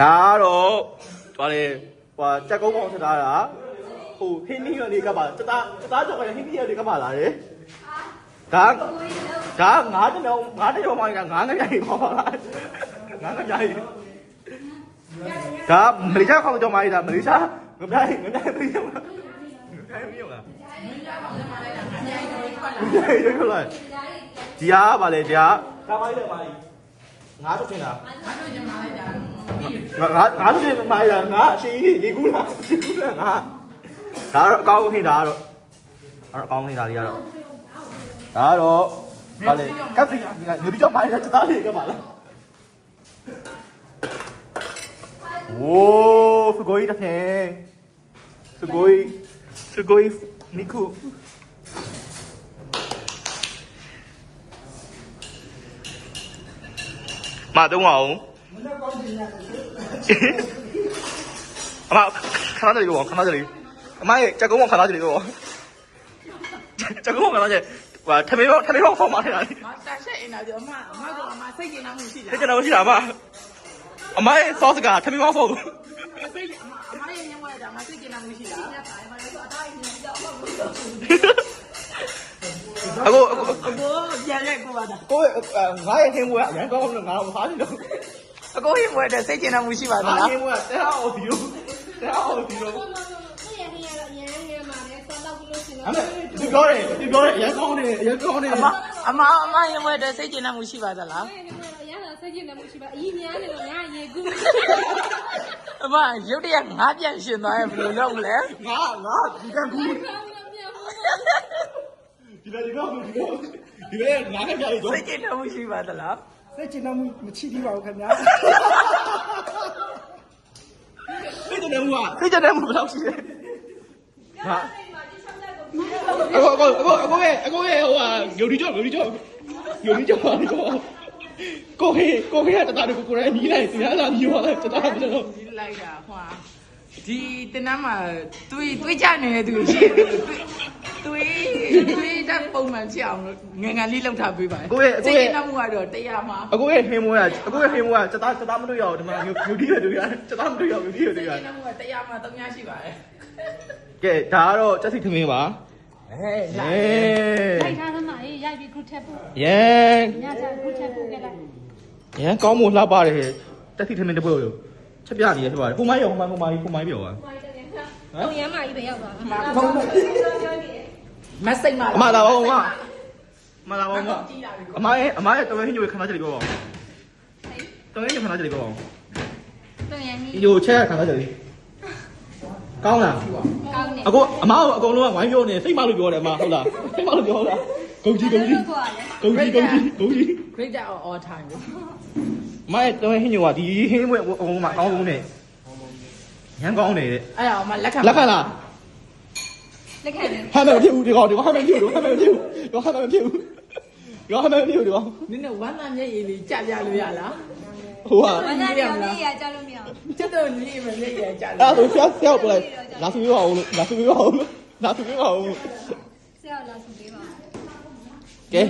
ဒါတော့သွားလေဟိုကြက်ကုန်းပေါင်းထထားတာဟိုဟင်းနီးရလေးကပါတသားကြော်ကဟင်းနီးရလေးကပါလာတယ်ဒါငါးတလုံးမှငါးငရိုင်ပါလားငါးငရိုင်ဒါမလေးရှားခေါင်းကြော်မှဒါမလေးရှားငပြိုင်ပြီးရောလားပြီးရောလားဒီအားပါလေဒီအားဒါမိုင်းတယ်မိုင်းငါးထုတ်ချင်တာငါးထုတ်ချင်မိုင်းလားငါအရှိကြီးရေကူးလားငါဒါတော့အကောင်းဟိတာတော့အကောင်းဟိတာလေးကတော့ဒါတော့ဗာလေကပ်စီနေပြီးတော့မိုင်းတာတားလေးကပါလားโอ้すごいだねすごい肉မတုံးအောင်အမခဏတည်းကောခဏတည်းအမရဲ့ချက်ကုန်းကခဏတည်းကောချက်ကုန်းကခဏတည်းဟိုထမေပေါင်းဖောက်มาနေတာလေမတန်ရှက်အင်တာဒီအမကတော့အမစိတ်ကျင်မှုရှိတယ်စိတ်ကျင်မှုရှိတာအမရဲ့ sauce ကထမေပေါင်းဖောက်စိတ်အမရဲ့ညဝဲတာမစိတ်ကျင်မှုရှိတာအခုပြန်လိုက်ကိုပါတာကိုငါရဲ့ဟင်းမွေးအရင်ကောင်းလို့ငါတော့မစားဘူးလို့အကိုဟင်းမွေးတဲ့စိတ်ကျင်မှုရှိပါသလားဟင်းမွေးတဲ့အောင်ဒီလိုဒီပြောတယ်အရင်ကောင်းတယ်အမဟင်းမွေးတဲ့စိတ်ကျင်မှုရှိပါသလားရတာစိတ်ကျင်မှုရှိပါအရင်များနေတော့ငါရေကူးအမရုတ်တရက်ငါပြန်ရှင်သွားရင်ဘယ်လိုလုပ်မလဲငါဒီကကူဒီလေငါကကြာရီတော့စိတ်ကျင်မှုရှိပါသလားစိတ်ကျင်မှုမချိသေးပါဘူးခင်ဗျာစိတ်ကျင်မှုဘယ်လောက်ရှိလဲဟာအကိုရဲ့ဟိုဟာယိုဒီကြောပါကိုဟေးတသားကိုရိုင်းနီးလိုက်စရာလာပြီးတော့တသားပြီးတော့ဒီလိုက်တာဟွာဒီတင်နမ်းမှာတွေးကြနေတဲ့သူရှိတယ်တွေးတတ်ပုံမှန်ဖြစ်အောင်ငယ်ငယ်လေးလှုပ်ထားပေးပါကိုရဲ့စိတ်ကျင်မှုကတော့တရားမှာအကိုရဲ့ဟင်းမွေးကတသားမတွေ့ရအောင်ဒီမှာယိုဒီတွေတွေ့ရတသားမတွေ့ရအောင်ယိုဒီတွေတွေ့ရစိတ်ကျင်မှုကတရားမှာ3ညရှိပါတယ်ကဲဒါကတော့ကျက်စီထမင်းပါလိုက်ထားသမားရေးရိုက်ပြီးခုထက်ဖို့ရန်ညချခုထက်ဖို့ကလိုက်ရန်ကောင်းမို့လှပတယ်တက်စီထမင်းတစ်ပုတ်ချက်ပြနေရဖြစ်ပါတယ်ဟိုမိုင်းပြောပါတော့ရမ်းမကြီးပဲရောက်သွားမစိတ်မအမလာပါဦးမလာပါဦးအမရဲ့တော်ရင်ညိုခဏကြည့်ပြောပါဦးတော်ရင်ညိုခဏကြည့်ပြောပါဦးတော်ရင်ညိုချက်ခဏကြည့်ကောင်းလားကောင်းတယ်အခုအမအကုန်လုံးကဝိုင်းပြောနေစိတ်မလို့ပြောတယ်အမဟုတ်လားစိတ်မလို့ပြောလားဂုံကြီး great all time အမရဲ့တော်ရင်ညိုကဒီဟင်းမွေးအကုန်မှာကောင်းဆုံးနဲ့ရန်ကောင်းနေတဲ့အဲ့ဒါအမလက်ခံလားလက်ခံတယ်ဟာမဖြစ်ဘူးဒီကောင်ဟာမဖြစ်ဘူးနင်းနဲ့ဝမ်းသာမျက်ရည်လေးကြာပြလို့ရလားဟိုကဝမ်းသာမျက်ရည်ကြာလို့မရဘူးကျွတ်တော့နေမမျက်ရည်ကြာလို့အဲ့ဒါဆရာပလိုက်လာသူပြောအောင်ဆရာလာသူပေးပါကဲ